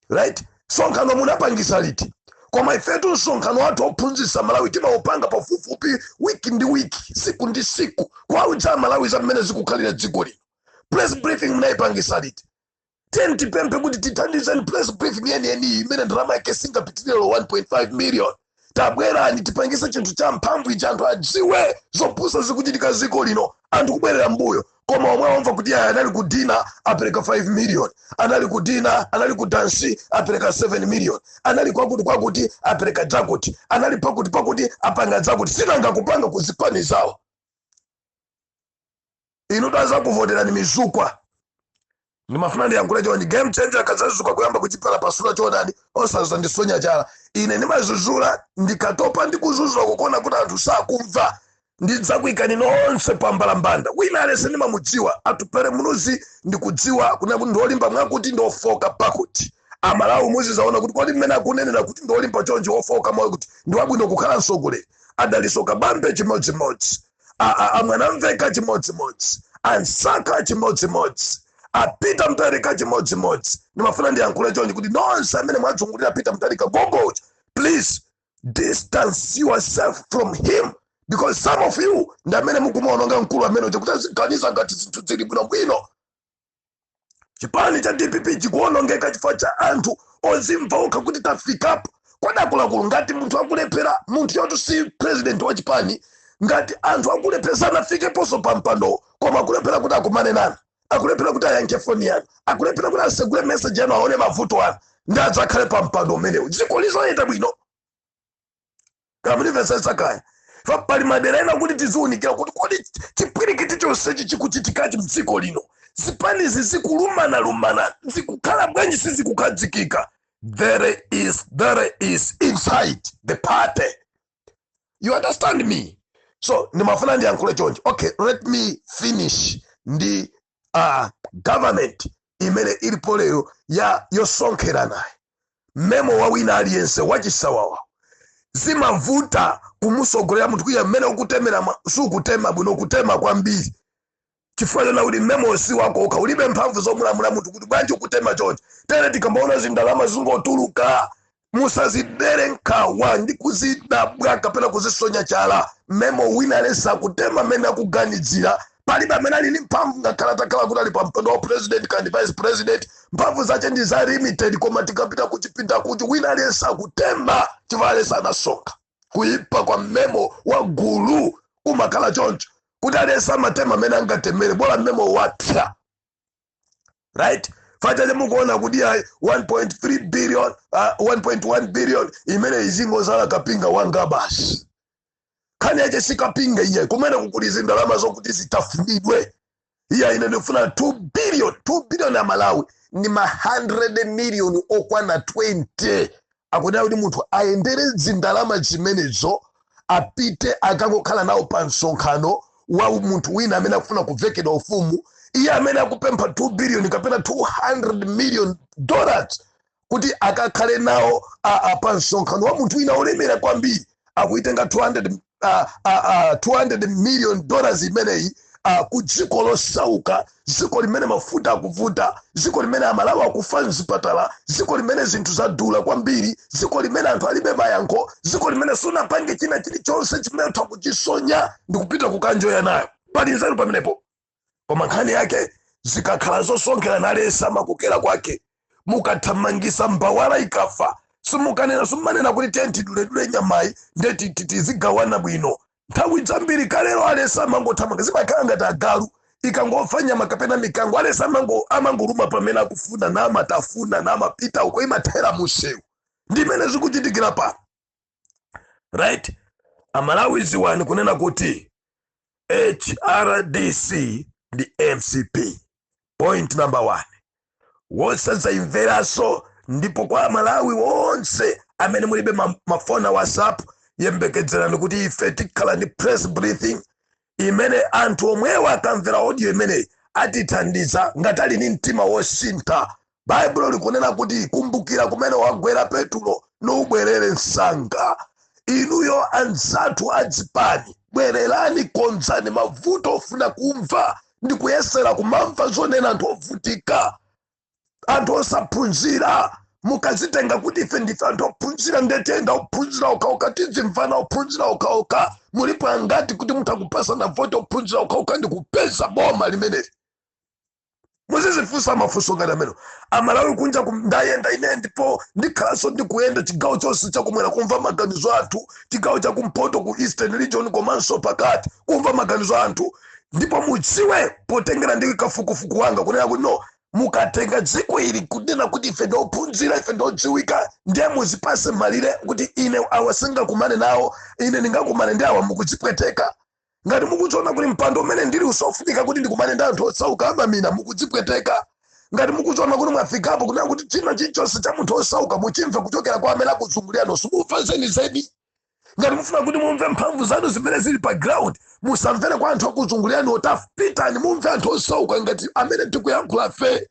right sonkhano munapangisa liti koma ifetu msonkhano wathu ophunzitsa Malawi timaupanga pafupifupi wiki ndi wiki siku ndi siku kuwaudza Malawi za mmene zikukhalira dziko lino press briefing munayipangisa liti tipemphe kuti tithandizeni press briefing yeniyeni imene ndalama yake singapitiriro 1.5 million tabwerani tipangise chinthu cha mphamvu ichi anthu adziwe zopusa zikuchitika dziko lino anthu kubwerera mbuyo koma omwe wamva kuti anali ku dina apereka 5 million anali ku dina anali ku dansi apereka 7 million anali kwakuti apereka jakuti anali pakuti apanga jakuti sinanga kupanga kuzipani zawo inu taza kuvoterani mizukwa nimafuna ndiyankhula choni game changer kazazuka kuyamba kuchipala pasula chonani osaza ndisonya chala ine nimazuzula ndikatopa ndikuzuzula kukuona kuti anthu sakumva ndidzakuikani nonse pambalambanda wina alese ndimamudziwa atupere munuzi ndikudziwa kuna kuti ndolimba mwakuti ndofoka pakuti amalawi muzizaona kuti kodi mmene akunenera kuti ndolimba chonje wofoka mwa kuti ndiwabwino kukhala msogoleri adalisoka bambe chimodzimodzi amwanamveka chimodzimodzi ansaka chimodzimodzi apita mtarika chimodzimodzi nimafuna ndiyankhule chonje kuti nonse amene mwadzungulira Peter Mutharika gogoja please distance yourself from him because some of you ndamene mukumaononga mkulu amene kuti kanisa ngati zinthu zili bwinobwino chipani cha DPP chikuonongeka chifukwa cha anthu ozimvauka kuti tafikapo kwadakuluakulu ngati munthu akulephera munthu yotu si president wa chipani ngati anthu akulephera anafike poso pampando koma akulephera kuti akumane nanu akulephera kuti ayanke foni yanu akulephera kuti asegule message yanu aone mavuto anu ndi adzakhale pampando umenewu dziko lizoyenda bwino kamunimvesesa kaya pali madera ena kuti tiziunikira kuti kodi chipwirikiti chonsechi chikuchitikachi mdziko lino zipanizi zikulumana zikukhala bwanji sizikukhadzikika there is inside the party you understand me so nimafuna ndiyankhule chonje okay let me finish ndi government imene ilipo lero yosonkhera naye memo wa wina aliyense wachisawawa zimavuta kumusogolera munthu kuya mmene ukutemera sukutema bwino kutema kwambiri chifukwa chona uli memo si wako ulibe mphamvu zomulamula munthu kuti bwanji ukutema chonje tere tikambaona zindalama zingotuluka musazidere nkhawa ndi kuzidabwa kapena kuzisonya chala memo wina alesa kutema mmene akuganizira palibe amene ali ndi mphamvu ngakhala takhala kuti ali pampando wa president kandi vice president mphamvu zache ndi za limited koma tikapita kuchipinda kuti wina alesa kutemba chifukwa alesa anasonkha kuipa kwa memo wa gulu kumakhala choncho kuti alesa matema amene angatemere bola memo wapya right fachache mukuona kuti 1.3 billion 1.1 billion imene izingozala kapinga wanga basi khani yache sikapinga iye kumene kukuliza ndalama zokuti zitafunidwe iya ine ndifuna 2 billion ya Malawi ni 100 million okwana 20 akuti kuti munthu aendere zindalama zimenezo apite akangokhala nawo pa msonkhano wa munthu wina amene akufuna kuvekedwa ufumu iye amene akupempha 2 billion kapena 200 million dollars kuti akakhale nawo pa msonkhano wa munthu wina olemera kwambiri akuitenga 200 million dollars imeneyi ku dziko losauka dziko limene mafuta akuvuta dziko limene amalawi akufa mzipatala dziko limene zinthu zadula kwambiri dziko limene anthu alibe mayankho dziko limene sunapange china chilichonse chimene utha kuchisonya ndikupita kukanjoya nayo pali nzeru pamenepo koma nkhani yake zikakhala zosonkhera nalesa makokera kwake mukathamangisa mbawala ikafa simumanena kuti tentiduledule nyamayi ndeti tizigawana bwino. Nthawi zambiri kalero alesa amangothamanga zimakhala ngati agalu ikangofa nyama kapena mikango alesa amangoruma pamene akufuna namatafuna namapita uko imathera musewu. Ndimene zikuchitikira pano, right? Amalawi ziwani kunena kuti HRDC ndi MCP. Point number 1, wosazayimveraso ndipo kwa Amalawi wonse amene mulibe mafona WhatsApp yembekezerani kuti ife tikhala ndi press briefing imene anthu omwewa akamvera audio imene atithandiza ngati ali ni mtima wosintha. Baibulo likunena kuti kumbukira kumene wagwera Petulo nubwerere msanga. Inuyo anzathu adzipani bwererani, konzani mavuto ofuna kumva ndi kuyesera kumamva zonena anthu ovutika, anthu osaphunzira. Mukazitenga kuti ife ndife anthu ophunzira ndetenda ophunzira okauka tizimvana ophunzira okauka mulipo angati kuti mutakupasa na voto ophunzira okauka ndi kupeza boma limeneli. Muzizifunsa mafunso ngati amene. Amalawi kunja ndayenda ine ndipo ndikhalaso ndikuyenda chigawo chonse chakumwera kumva maganizo athu, chigawo chakumpoto ku Eastern Region komanso pakati kumva maganizo anthu. Ndipo mudziwe potengera ndi kafukufuku wanga kunena kuti no, mukatenga dziko ili kunena kuti ife ndophunzira ife ndodziwika ndiye muzipase malire kuti ine awasinga kumane nawo ine ndingakumane ndi awa mukudzipweteka. Ngati mukudziona kuti mpando umene ndili usofunika kuti ndikumane ndi anthu osauka amamina mukudzipweteka. Ngati mukudziona kuti mwafikapo kunena kuti china chilichonse cha munthu osauka muchimve kuchokera kwa amene akuzungulira nonso mumva zeni. Ngati mufuna kuti mumve mphamvu zanu zimene zili pa ground musamvere kwa anthu akuzungulira ni otafupitani, mumve anthu osauka ngati amene tikuyankhula fe.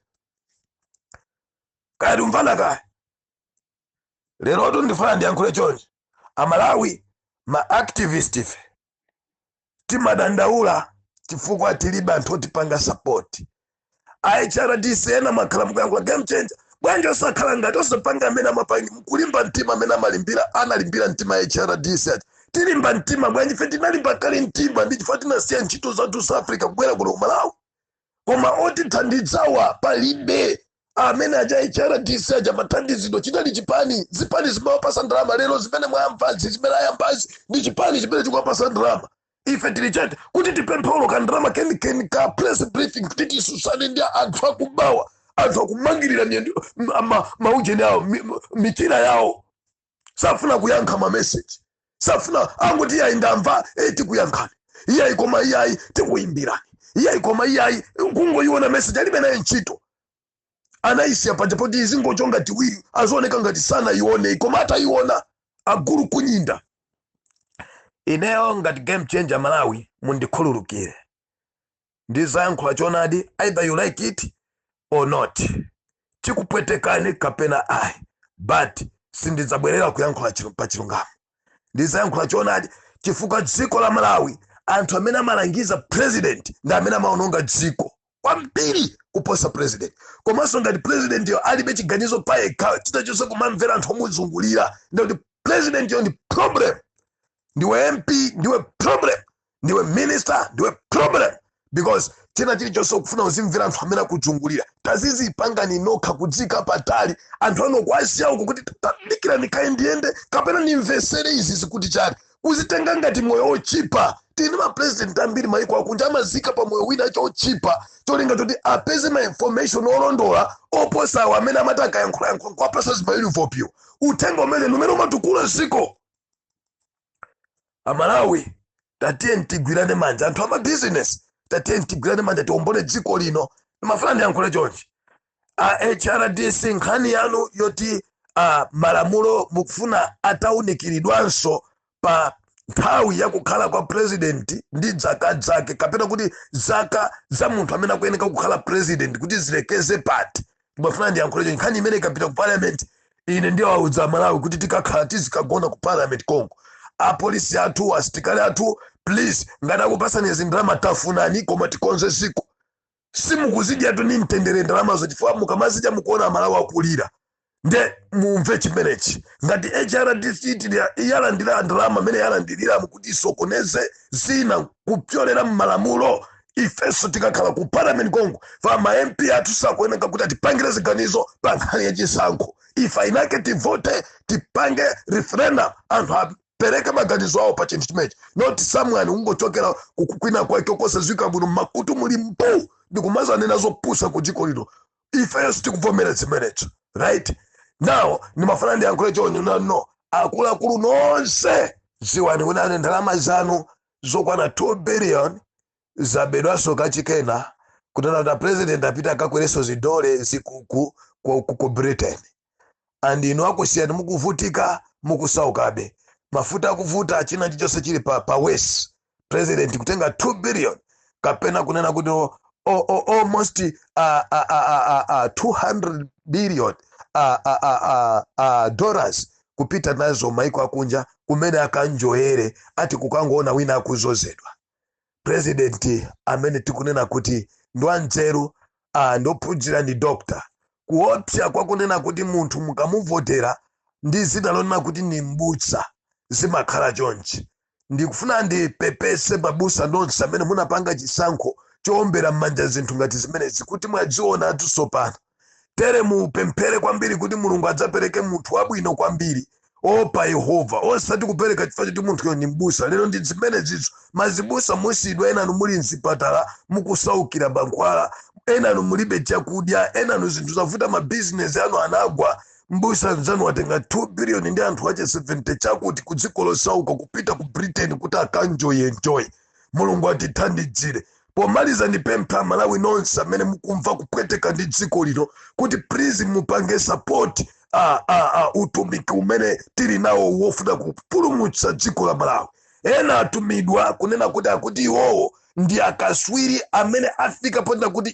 Kaya umvana kaya lero to ndifuna ndiyankhule chonchi. Amalawi ma activist ife timadandaula chifukwa tilibe anthu otipanga support. HRDC ena makhala mukuyankhula game changer bwanji osakhala ngati osapanga amene amapangi mkulimba mtima amene analimbira mtima HRDC ati tilimba mtima bwanji fe tinalimba kale mtima ndi chifukwa tinasiya ntchito zathu South Africa kubwera kuno ku Malawi. Koma otithandidzawa palibe. Amene aja HRDC aja mathandizidwa chinali chipani, zipani zimawapasa ndalama lero zimene mwayamvazi zimene ayambazi ndi chipani chimene chikuwapasa ndalama. Ife tilichete kuti tipempholo ka ndalama keni ka press briefing kuti tisusane ndi anthu akubawa, anthu akumangirira maujeni yawo, michira yawo. Safuna kuyankha ma message. Safuna anguti yayi ndamva tikuyankhani. Iyayi koma iyayi tikuyimbirani. Iyayi koma iyayi kungoyiona message alibe nayo ntchito. Anaisiya paja poti izingochonga tiwiri azooneka ngati sana ione koma ataiona aguru kunyinda. Ineyo ngati game changer Malawi mundikhululukire. Ndizayankhula chonadi either you like it or not. Chikupwetekani kapena ayi. But sindidzabwerera kuyankhula pa chilungamo. Ndizayankhula chonadi chifukwa dziko la Malawi anthu amene amalangiza president ndi amene amaononga dziko kwambiri kuposa president. Komanso ngati president yo alibe chiganizo payekha chitachonse kumamvera anthu omuzungulira ndi president yo ndi problem. Ndiwe MP ndiwe problem, ndiwe minister ndiwe problem, because china chilichonse kufuna uzimvera anthu amene akuzungulira. Tazizipanga nokha kudzika patali anthu anokwasiya uku kuti tadikira ndikaendiende kapena nimvesere izi kuti chani kuzitenga ngati moyo ochipa. Tini ma president ambiri maiko akunja amazika pa moyo wina chochipa cholinga choti apeze ma information olondola oposa awo amene amataka yankhula kwa pasa zimayili vopyo utenga umene numene umatukula ziko. Amalawi tatiye ntigwirane manja anthu ama business tatiye ntigwirane manja tiombole dziko lino. Mafuna ndiyankhule chonchi. HRDC nkhani yanu yoti malamulo mukufuna ataunikiridwanso pa nthawi yakukhala kwa president ndi zaka zake kapena kuti zaka za munthu amene akuyeneka kukhala president kuti zilekeze pati. Mafuna ndiyankhule chonchi nkhani imene ikapita ku parliament ine ndiyo awudza Malawi kuti tikakhala tizikagona ku parliament Congo. Apolisi athu asitikali athu please ngati akupasani zindalama tafunani koma tikonze ziko. Simukuzidya tu ni mtendere ndalama zo chifukwa mukamazidya mukuona Malawi akulira. Nde mumve chimenechi ngati HRDC yalandira ndalama amene yalandirira mukuti isokoneze zina kupyolera mmalamulo ifeso tikakhala ku parliament kongo va ma MP atusakuoneka kuti atipangire ziganizo pa nkhani ya chisankho ifa inake tivote tipange referendum anthu apereke maganizo awo pa chinthu chimechi not someone ungochokera kukwina kwake okosazwika bwino makutu muli mpu ndikumazanena zopusa ku dziko lino ifeso tikuvomera zimenezo right now nimafana ndiyankhule chonyo no akuluakulu nonse ziwani kunane ndalama zanu zokwana 2 billion zabedwaso kachikena kutana kuti president apita akakwereso zidole zikuku ku Britain and ino akusiyani mukuvutika mukusaukabe mafuta akuvuta achina chichonse chili pa west president kutenga 2 billion kapena kunena kuti almost 200 billion dollars kupita nazo maiko akunja kumene akanjoyere ati kukangoona wina akuzozedwa president amene tikunena kuti ndwanzeru ndophunzira ndi doctor kuopsa kwakunena kuti munthu mukamuvotera ndi zina lonena kuti ni mbutsa zimakhala chonchi ndikufuna ndipepese mabusa nonse amene munapanga chisankho choombera m'manja zinthu ngati zimenezi kuti mwadziona atusopano tere mupemphere kwambiri kuti mulungu adzapereke munthu wabwino kwambiri opa Yehova osati kupereka chifukwa choti munthu ni mbusa lero ndi zimenezizo mazibusa musidwa enanu muli mzipatala mukusaukira bankwala enanu mulibe chakudya enanu zinthu zavuta mabizinesi anu anagwa mbusa nzanu watenga 2 billion ndi anthu ache 70 chakuti ku dziko losauka kupita ku Britain kuti enjoy mulungu atithandidzire pomaliza ndipempha Malawi nonse amene mukumva kupweteka ndi dziko lino kuti please mupange support utumiki umene tili nawo wofuna kupulumutsa dziko la Malawi ena atumidwa kunena kuti akuti iwowo ndi akaswiri amene afika ponda kuti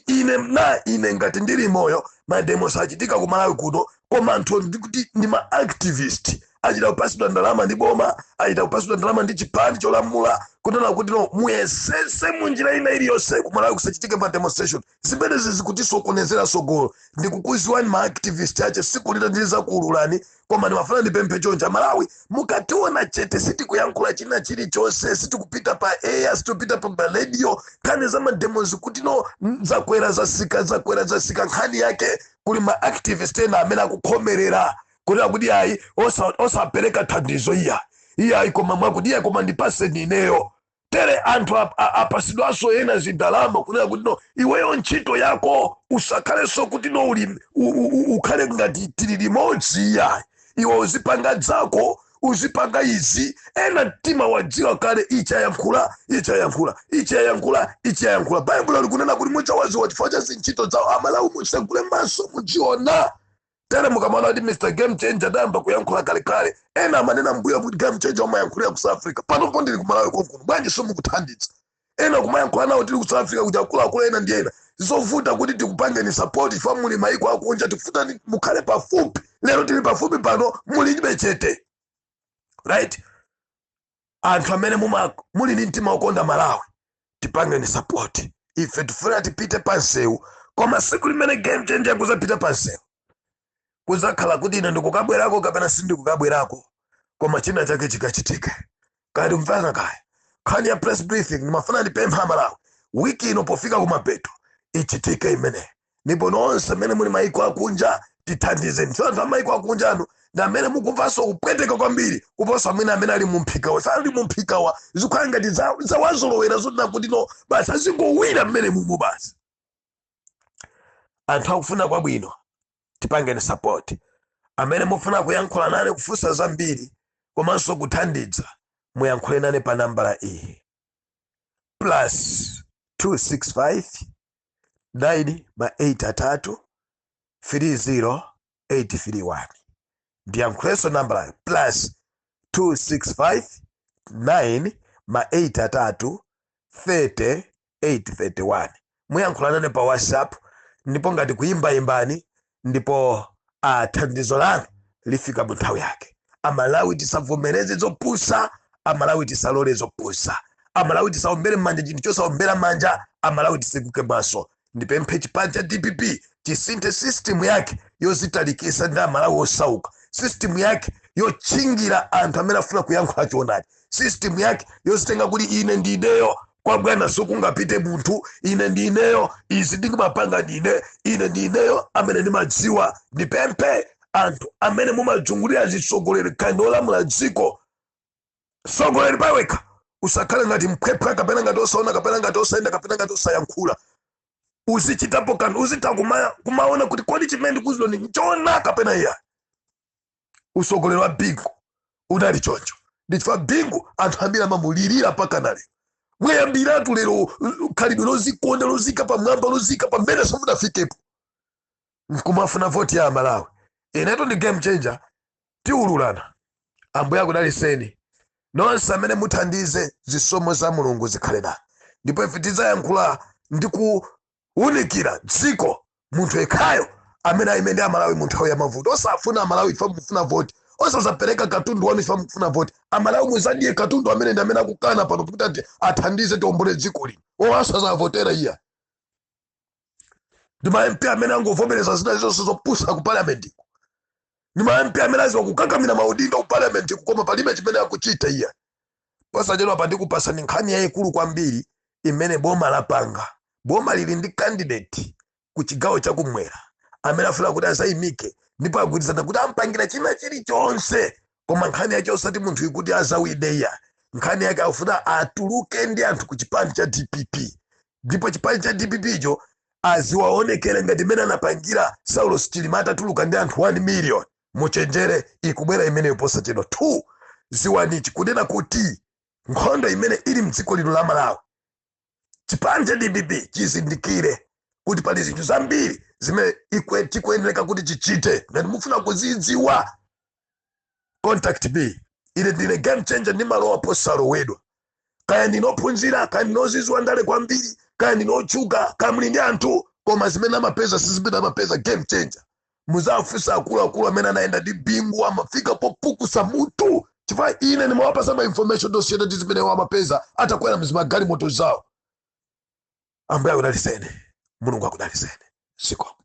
ine ngati ndili moyo mademos achitika ku Malawi kuno koma anthu ndikuti ndi ma activist achita kupasidwa ndalama ndi boma achita kupasidwa ndalama ndi chipani cholamula kunena kuti no muyesese munjira ina iliyonse ku Malawi kusachitike ma demonstration zimenezi zikutisokonezera sogolo ndikukuziwani ma activist ache siku lita ndiliza kuululani koma ndimafuna ndipemphe chonja Malawi mukationa chete sitikuyankhula china chilichonse sitikupita pa air sitikupita pa radio kane za mademos kuti no zakwera zasika nkhani yake kuli ma activist ena amene akukhomerera kuti ayi osapereka thandizo iya koma mwakuti iya koma ndipase nineyo tere anthu apasidwaso ena zindalama kunena kuti no iweyo ntchito yako usakhaleso kuti no ukhale ngati tili limodzi iya iwe uzipanga dzako uzipanga izi ena mtima wadziwa kale ichayankhula Baibulo likunena kuti muchawaziwa chifukwa cha zintchito zawo Amalawi mutsegule maso muchiona tere mukamana kuti Mr. Game Changer adayamba kuyankhula kalekale ena amanena mbuya kuti Game Changer umayankhulira ku South Africa panopo ndili ku Malawi konkuno bwanji somukuthanditsa ena kumayankhula nawo tili ku South Africa kuti akuluakulu ena ndi ena zovuta kuti tikupangeni support chifukwa muli maiko akunja tikufuna mukhale pafupi lero tili pafupi pano mulibe chete right anthu amene muli ndi mtima wokonda Malawi tipangeni support ife tifuna tipite pansewu koma siku limene Game Changer kuzapita pansewu kuzakhala kuti ine ndikukabwerako kapena sindikukabwerako koma china chake chikachitike kali mfana kaya nkhani ya press briefing nimafuna ndipempha Malawi wiki ino pofika kumapeto ichitike imene ndipo nonse amene muli maiko akunja tithandizeni so anthu amaiko akunja anu ndi amene mukumvanso kupweteka kwambiri kuposa amene ali mumphikawa sali mumphikawa zikhala ngati zawazolowera zonena kuti no basi azingowira mmene mumu basi anthu akufuna kwabwino tipangeni support amene mufuna kuyankhula nane kufunsa zambiri komanso kuthandiza muyankhule nane pa nambala iyi +265 9 8 3 831 ndiyankhulenso nambala +265 9 8 30 831 muyankhula nane pa WhatsApp ndipo ngati kuyimbayimbani ndipo thandizo lanu lifika mu nthawi yake Amalawi tisavomereze zopusa Amalawi tisalole zopusa Amalawi tisaombere manja chinthu chosaombera manja Amalawi tisekuke maso ndipemphe chipani cha DPP chisinthe system yake yozitalikisa ndi Amalawi osauka system yake yotchingira anthu amene afuna kuyankhula choonadi system yake yozitenga kuti ine ndineyo kwa bwana sukungapite munthu ine ndineyo izi ndingimapanga ndine ine ndineyo amene ndimadziwa ndipemphe anthu amene mumajungulira zisogoleri kandi olamula dziko sogoleri pawekha usakhale ngati mphwepha kapena ngati osaona kapena ngati osayenda kapena ngati osayankhula uzichitapo kanthu uzita kumaona kuti kodi chimene ndikuziwa ndi chona kapena iya usogoleri wa bingu unali choncho ndichifukwa bingu anthu ambiri amamulirira pakanali mweyambiratu lero khalidwe lozikonda lozika pamwamba lozika pamene samudafikepo nkumafuna voti ya Malawi ineto ndi game changer tiululana ambuye akudaliseni nonse amene muthandize zisomo za mulungu zikhale nanu ndipo ife tidzayankhula ndi kuwunikira dziko munthu yekhayo amene ayimene Amalawi munthu ya mavuto osafuna Amalawi ife mufuna voti osazapereka katundu wanu ife mufuna voti Amalawi muzadiye katundu amene ndi amene akukana pano kuti athandize tiombole dziko lino osazavotera iya ndi ma MP amene angovomereza zina zonse zopusa ku parliament ndi ma MP amene aziwa kukakamira maudindo ku parliament koma palibe chimene akuchita iya posachedwa pa ndikupasani nkhani yayikulu kwambiri imene boma lapanga boma lili ndi candidate ku chigawo chakumwera amene afuna kuti azayimike ndipo agwirizana kuti ampangira china chilichonse koma nkhani yake osati munthu ikuti azawide iya nkhani yake afuna atuluke ndi anthu ku chipani cha DPP ndipo chipani cha DPP icho aziwaonekere ngati mene anapangira Saulo Chilima atatuluka ndi anthu 1 million muchenjere ikubwera imeneyo posachedwa 2 ziwanichi kunena kuti nkhondo imene ili mdziko lino la Malawi chipani cha DPP chizindikire kuti pali zinthu zambiri zimene tikuyenera kuti chichite ngati mufuna kuzidziwa contact me ile ndine game changer ndi malowa posalowedwa kaya ndinophunzira kaya ndinozizwa ndale kwambiri kaya ndinochuka kaya muli ndi anthu koma zimene amapeza sizimene amapeza game changer muzafusa akuluakulu amene anaenda ndi bingu amafika popukusa mutu chifukwa ine nimawapasa ma information dosiyena ndi zimene amapeza atakwera mzimagali moto zawo ambuye akudaliseni mulungu akudaliseni siko